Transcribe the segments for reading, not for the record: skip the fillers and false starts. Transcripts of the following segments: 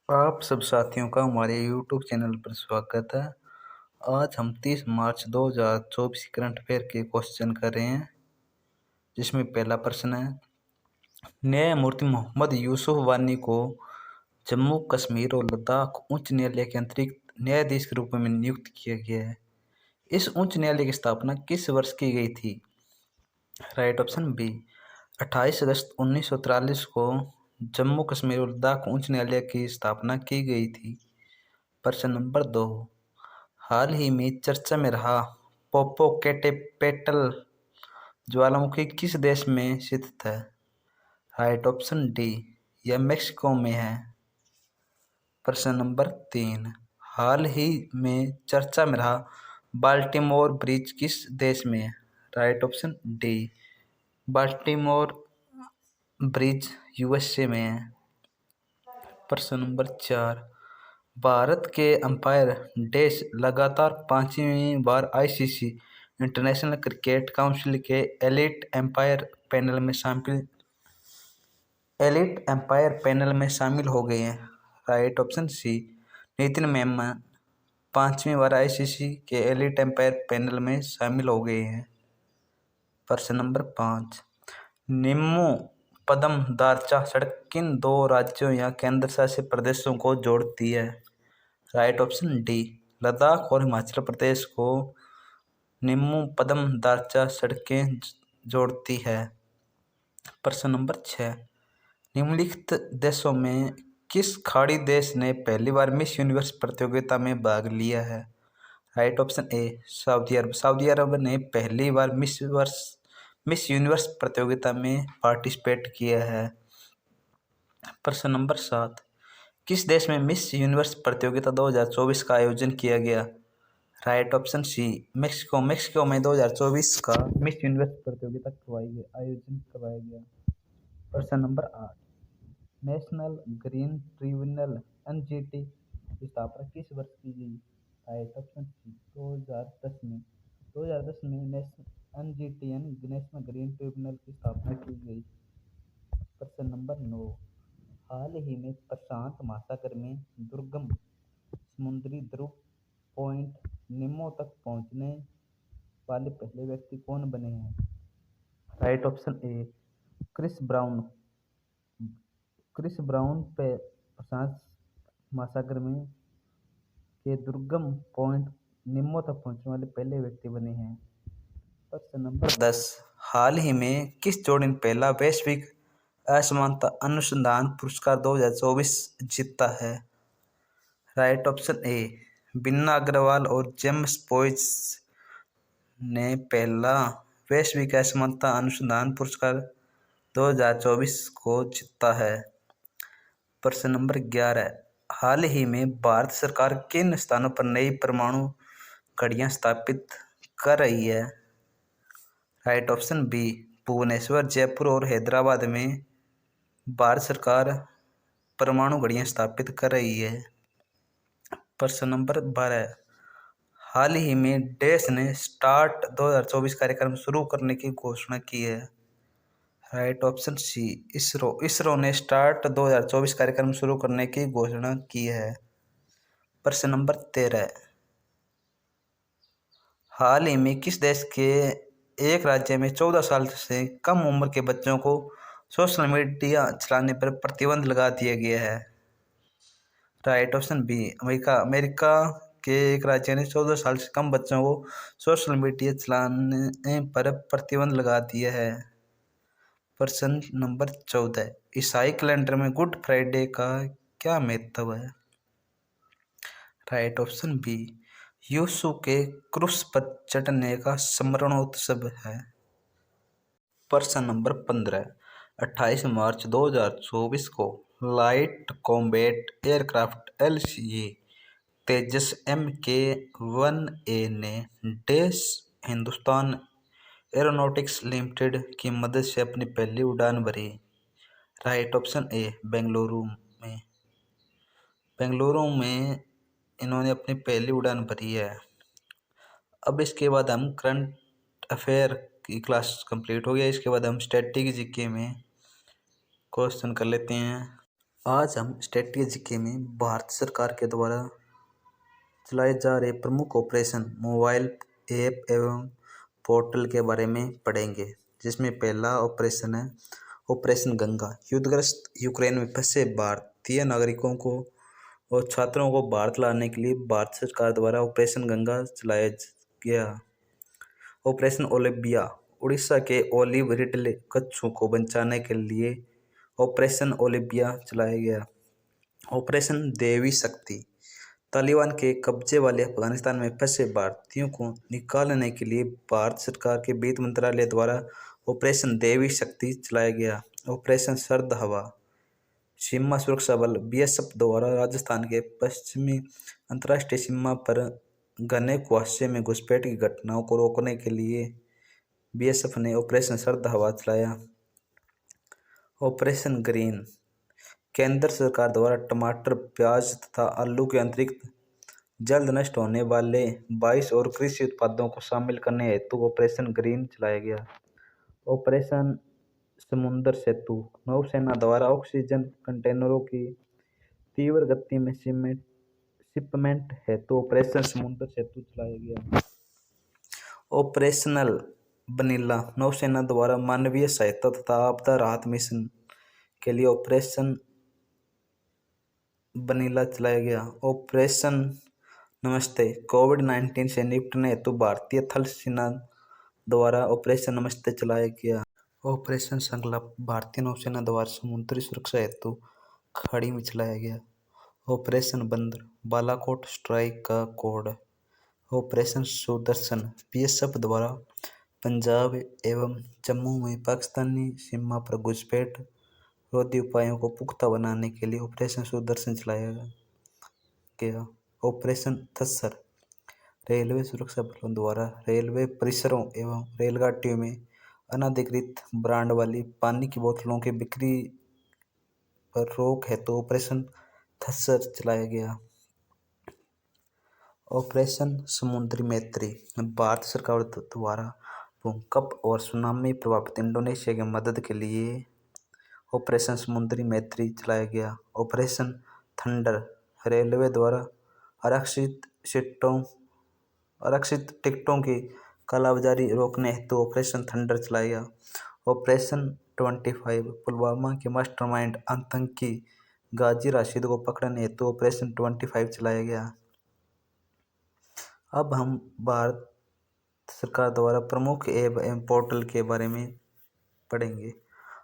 आप सब साथियों का हमारे YouTube चैनल पर स्वागत है। आज हम 30 मार्च 2024 करंट अफेयर के क्वेश्चन कर रहे हैं, जिसमें पहला प्रश्न है, न्यायमूर्ति मोहम्मद यूसुफ वानी को जम्मू कश्मीर और लद्दाख उच्च न्यायालय के अतिरिक्त न्यायाधीश के रूप में नियुक्त किया गया है। इस उच्च न्यायालय की स्थापना किस वर्ष की गई थी? राइट ऑप्शन बी, 28 अगस्त 1943 को जम्मू कश्मीर और लद्दाख उच्च न्यायालय की स्थापना की गई थी। प्रश्न नंबर 2, हाल ही में चर्चा में रहा पोपोकेटेपेटल ज्वालामुखी किस देश में स्थित है? राइट ऑप्शन डी, यह मेक्सिको में है। प्रश्न नंबर 3, हाल ही में चर्चा में रहा बाल्टीमोर ब्रिज किस देश में है? Right option D, Baltimore bridge USA में है। प्रश्न नंबर 4, भारत के अंपायर डैश लगातार 5वीं बार आईसीसी इंटरनेशनल क्रिकेट काउंसिल के एलीट एम्पायर पैनल में शामिल हो गए हैं। Right option C, Nitin Menon 5वीं बार आईसीसी के एलीट एम्पायर पैनल में शामिल हो गए हैं। प्रश्न नंबर 5, निम्मू पदम दारचा सड़क किन दो राज्यों या केंद्र शासित प्रदेशों को जोड़ती है? राइट ऑप्शन डी, लद्दाख और हिमाचल प्रदेश को निम्मू पदम दारचा सड़कें जोड़ती है। प्रश्न नंबर 6, निम्नलिखित देशों में किस खाड़ी देश ने पहली बार मिस यूनिवर्स प्रतियोगिता में भाग लिया है? Right option A, Saudi Arab. Saudi Arab ने पहली बार मिस यूनिवर्स प्रतियोगिता में पार्टिसिपेट किया है। प्रश्न नंबर 7, किस देश में मिस यूनिवर्स प्रतियोगिता 2024 का आयोजन किया गया? राइट ऑप्शन सी, मेक्सिको में 2024 का मिस यूनिवर्स प्रतियोगिता आयोजन करवाया गया। प्रश्न number 8, national green tribunal NGT की स्थापना किस वर्ष की गई? राइट ऑप्शन सी, 2010 में। 2010 में एनजीटी नेशनल ग्रीन ट्रिब्यूनल की स्थापना की गई। प्रश्न नंबर 9, हाल ही में प्रशांत महासागर में दुर्गम समुद्री ध्रुव पॉइंट निमो तक पहुंचने वाले पहले व्यक्ति कौन बने हैं? Right option A, Chris Brown प्रशांत महासागर में के दुर्गम पॉइंट निमो तक पहुंचने वाले पहले व्यक्ति बने हैं। प्रश्न नंबर 10, हाल ही में किस जोड़ी ने पहला वैश्विक असमानता अनुसंधान पुरस्कार 2024 जीता है? राइट ऑप्शन ए, बिन्ना अग्रवाल और जेम्स पॉइस ने पहला वैश्विक असमानता अनुसंधान पुरस्कार 2024 को जीता है। प्रश्न नंबर 11, हाल ही में भारत सरकार किन स्थानों पर नई परमाणु घड़ियां स्थापित कर रही है? Right option B, Bhubaneswar, Jaipur और हैदराबाद में भारत सरकार परमाणु घड़ियां स्थापित कर रही है। प्रश्न नंबर 12, हाल ही में डैश ने स्टार्ट 2024 कार्यक्रम शुरू करने की घोषणा की है? राइट ऑप्शन सी, इसरो ने स्टार्ट 2024 कार्यक्रम शुरू करने की घोषणा की है। प्रश्न नंबर 13, हाल ही में किस देश के एक राज्य में 14 साल से कम उम्र के बच्चों को सोशल मीडिया चलाने पर प्रतिबंध लगा दिया गया है? राइट ऑप्शन बी, अमेरिका के एक राज्य ने 14 साल से कम बच्चों को सोशल मीडिया चलाने पर प्रतिबंध लगा दिया है। प्रश्न नंबर 14, ईसाई कैलेंडर में गुड फ्राइडे का क्या महत्व है? राइट ऑप्शन बी, यीशु के क्रूस पर चढ़ने का स्मरणोत्सव है। प्रश्न नंबर 15, 28 मार्च 2024 को लाइट कॉम्बैट एयरक्राफ्ट LCA तेजस MK-1A ने डैश हिंदुस्तान एरोनॉटिक्स लिमिटेड की मदद से अपनी पहली उड़ान भरी? राइट ऑप्शन ए, बेंगलुरु में इन्होंने अपनी पहली उड़ान भरी है। अब इसके बाद हम करंट अफेयर की क्लास कंप्लीट हो गया। इसके बाद हम स्टैटिक जीके में क्वेश्चन कर लेते हैं। आज हम स्ट्रेटेजी में भारत सरकार के द्वारा चलाए जा रहे प्रमुख ऑपरेशन मोबाइल ऐप एवं पोर्टल के बारे में पढ़ेंगे, जिसमें पहला ऑपरेशन है ऑपरेशन गंगा। युद्धग्रस्त यूक्रेन में फंसे भारतीय नागरिकों को और छात्रों को भारत लाने के लिए भारत सरकार द्वारा ऑपरेशन गंगा चलाया गया। ऑपरेशन ओलिविया, उड़ीसा के ओलिव रिडले कच्छों को बचाने के लिए ऑपरेशन ओलिविया चलाया गया। ऑपरेशन देवी शक्ति, तालिबान के कब्जे वाले अफगानिस्तान में फंसे भारतीयों को निकालने के लिए भारत सरकार के वित्त मंत्रालय द्वारा ऑपरेशन देवी शक्ति चलाया गया। ऑपरेशन सर्द हवा, सीमा सुरक्षा बल बीएसएफ द्वारा राजस्थान के पश्चिमी अंतर्राष्ट्रीय सीमा पर घने कुहासे में घुसपैठ की घटनाओं को रोकने के लिए बीएसएफ ने ऑपरेशन सर्द हवा चलाया। ऑपरेशन ग्रीन, केंद्र सरकार द्वारा टमाटर, प्याज तथा आलू के अतिरिक्त जल्द नष्ट होने वाले 22 और कृषि उत्पादों को शामिल करने हेतु ऑपरेशन ग्रीन चलाया गया। ऑपरेशन समुद्र सेतु, नौसेना द्वारा ऑक्सीजन कंटेनरों की तीव्र गति में शिपमेंट हेतु ऑपरेशन समुद्र सेतु चलाया गया। ऑपरेशनल वनीला, नौसेना द्वारा मानवीय सहायता तथा आपदा राहत मिशन के लिए ऑपरेशन वनीला चलाया गया। ऑपरेशन नमस्ते, कोविड-19 से निपटने हेतु भारतीय थल सेना द्वारा ऑपरेशन नमस्ते चलाया गया। ऑपरेशन संकल्प, भारतीय नौसेना द्वारा समुद्री सुरक्षा हेतु खाड़ी में चलाया गया। ऑपरेशन बंदर, बालाकोट स्ट्राइक का कोड। ऑपरेशन सुदर्शन, बीएसएफ द्वारा पंजाब एवं जम्मू में पाकिस्तानी सीमा पर घुसपैठ रोधी उपायों को पुख्ता बनाने के लिए ऑपरेशन सुदर्शन चलाया गया। ऑपरेशन थस्सर, रेलवे सुरक्षा बलों द्वारा रेलवे परिसरों एवं रेलगाड़ियों में अनधिकृत ब्रांड वाली पानी की बोतलों की बिक्री पर रोक हेतु ऑपरेशन थस्सर चलाया गया। ऑपरेशन समुद्री मैत्री, भारत सरकार द्वारा भूकंप और सुनामी प्रभावित इंडोनेशिया की मदद के लिए ऑपरेशन समुद्री मैत्री चलाया गया। ऑपरेशन थंडर, रेलवे द्वारा आरक्षित टिकटों की कालाबाजारी रोकने हेतु ऑपरेशन थंडर चलाया गया। ऑपरेशन 25, पुलवामा के मास्टरमाइंड आतंकी गाजी राशिद को पकड़ने हेतु ऑपरेशन 25 चलाया गया। अब हम भारत सरकार द्वारा प्रमुख ऐप एवं पोर्टल के बारे में पढ़ेंगे।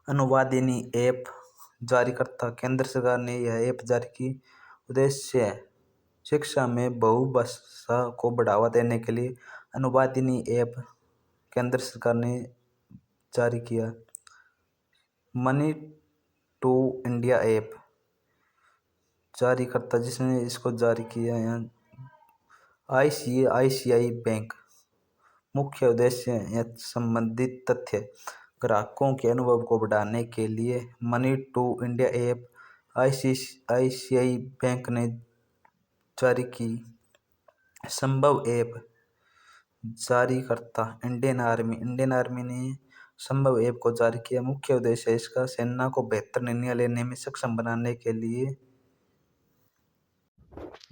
अनुवादिनी ऐप, जारीकर्ता केंद्र सरकार ने यह ऐप जारी की। उद्देश्य शिक्षा में बहुभाषा को बढ़ावा देने के लिए अनुवादिनी ऐप केंद्र सरकार ने जारी किया। मनी टू इंडिया ऐप, जारीकर्ता जिसने इसको जारी किया है आईसीआईसीआई बैंक। मुख्य उद्देश्य या संबंधित तथ्य, ग्राहकों के अनुभव को बढ़ाने के लिए money to India app ICICI bank ने जारी की। संभव ऐप, जारीकर्ता इंडियन आर्मी ने संभव ऐप को जारी किया। मुख्य उद्देश्य इसका सेना को बेहतर निर्णय लेने में सक्षम बनाने के लिए।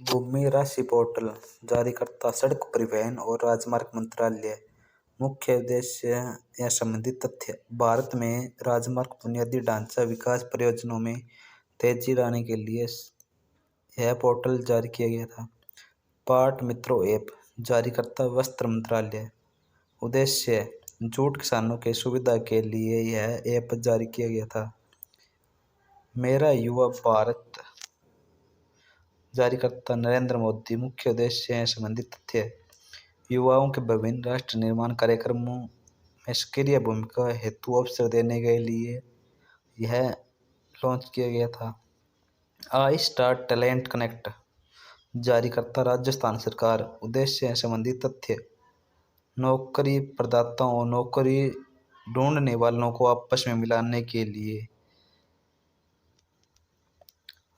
भूमि राशि पोर्टल, जारीकर्ता सड़क परिवहन और राजमार्ग मंत्रालय। मुख्य उद्देश्य या संबंधित तथ्य, भारत में राजमार्ग बुनियादी ढांचा विकास परियोजनाओं में तेजी लाने के लिए यह पोर्टल जारी किया गया था। पाट मित्रों ऐप, जारीकर्ता वस्त्र मंत्रालय। उद्देश्य जूट किसानों के सुविधा के लिए यह ऐप जारी किया गया था। मेरा युवा भारत, जारीकर्ता नरेंद्र मोदी। मुख्य उद्देश्य है संबंधित तथ्य, युवाओं के विभिन्न राष्ट्र निर्माण कार्यक्रमों में सक्रिय भूमिका हेतु अवसर देने के लिए यह लॉन्च किया गया था। आई स्टार टैलेंट कनेक्ट, जारीकर्ता राजस्थान सरकार। उद्देश्य है संबंधित तथ्य, नौकरी प्रदाताओं और नौकरी ढूंढने वालों को आपस में मिलाने के लिए।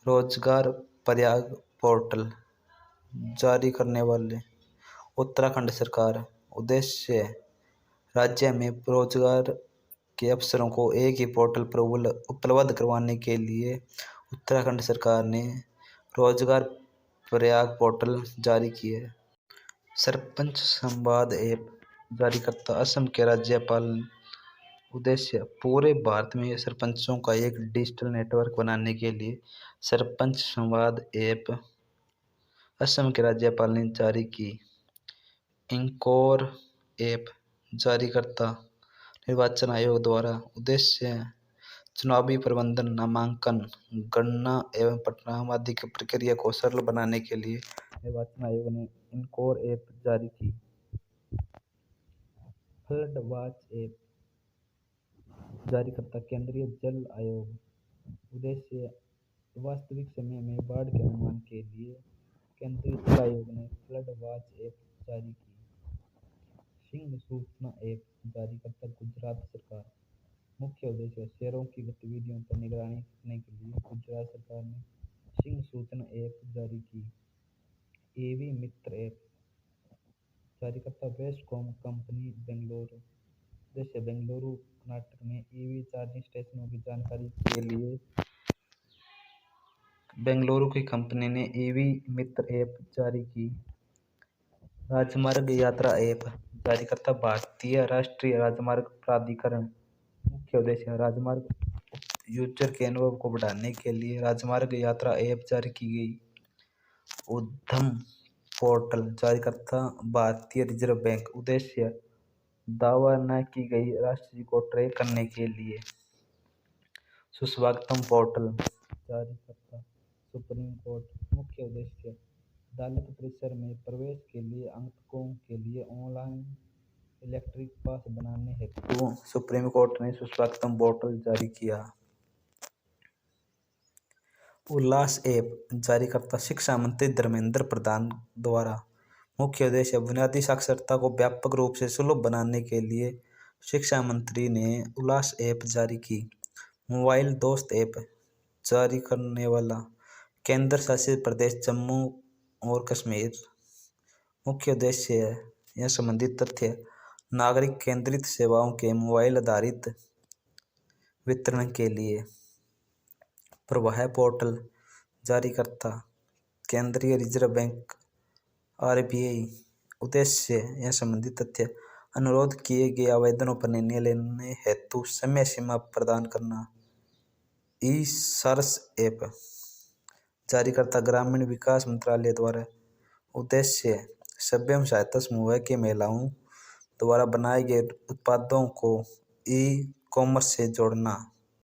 रोजगार प्रयाग पोर्टल, जारी करने वाले उत्तराखंड सरकार। उद्देश्य राज्य में रोजगार के अवसरों को एक ही पोर्टल पर उपलब्ध करवाने के लिए उत्तराखंड सरकार ने रोजगार प्रयाग पोर्टल जारी किया है। सरपंच संवाद ऐप जारीकर्ता असम के राज्यपाल। उद्देश्य पूरे भारत में सरपंचों का एक डिजिटल नेटवर्क बनाने के लिए सरपंच संवाद ऐप असम के राज्यपाल ने जारी की। इंकोर ऐप जारीकर्ता निर्वाचन आयोग द्वारा। उद्देश्य चुनावी प्रबंधन, नामांकन, गणना एवं परिणाम आदि की प्रक्रिया को सरल बनाने के लिए निर्वाचन आयोग ने इंकोर ऐप जारी की। फ्लड वॉच ऐप जारीकर्ता केंद्रीय जल आयोग। उद्देश्य वास्तविक समय में बाढ़ के अनुमान के लिए केंद्रीय जल आयोग ने फ्लड वॉच ऐप जारी की। सिंह सूचना ऐप जारीकर्ता गुजरात सरकार। मुख्य उद्देश्य शहरों की गतिविधियों पर निगरानी रखने के लिए गुजरात सरकार ने सिंह सूचना ऐप जारी की। ईवी मित्र ऐप जारीकर्ता बेस्कॉम कंपनी बेंगलुरु। उद्देश्य बेंगलुरु कर्नाटक में ईवी चार्जिंग स्टेशनों की जानकारी के लिए बेंगलुरु की कंपनी ने ईवी मित्र ऐप जारी की। राजमार्ग यात्रा ऐप जारीकर्ता भारतीय राष्ट्रीय राजमार्ग प्राधिकरण। मुख्य उद्देश्य राजमार्ग यूजर के अनुभव को बढ़ाने के लिए राजमार्ग यात्रा ऐप जारी की गई। उद्यम पोर्टल जारीकर्ता भारतीय रिजर्व बैंक। उद्देश्य दावा न की गई राशि को ट्रैक करने के लिए। सुस्वागतम पोर्टल जारीकर्ता सुप्रीम कोर्ट। मुख्य उद्देश्य अदालत परिसर में प्रवेश के लिए अंकों के लिए ऑनलाइन इलेक्ट्रिक पास बनाने हेतु सुप्रीम कोर्ट ने सुस्वागतम पोर्टल जारी किया। उल्लास ऐप जारीकर्ता शिक्षा मंत्री धर्मेंद्र प्रधान द्वारा। मुख्य उद्देश्य बुनियादी साक्षरता को व्यापक रूप से सुलभ बनाने के लिए शिक्षा मंत्री ने उल्लास ऐप जारी की। मोबाइल दोस्त ऐप जारी करने वाला केंद्र शासित प्रदेश जम्मू और कश्मीर। मुख्य उद्देश्य यह संबंधित तथ्य नागरिक केंद्रित सेवाओं के मोबाइल आधारित वितरण के लिए। प्रवाह पोर्टल जारीकर्ता केंद्रीय रिजर्व बैंक RBI। उद्देश्य यह संबंधित तथ्य अनुरोध किए गए आवेदनों पर निर्णय लेने हेतु समय सीमा प्रदान करना। ई-सर्च ऐप जारीकर्ता ग्रामीण विकास मंत्रालय द्वारा। उद्देश्य स्वयं सहायता समूह के महिलाओं द्वारा बनाए गए उत्पादों को ई-कॉमर्स से जोड़ना।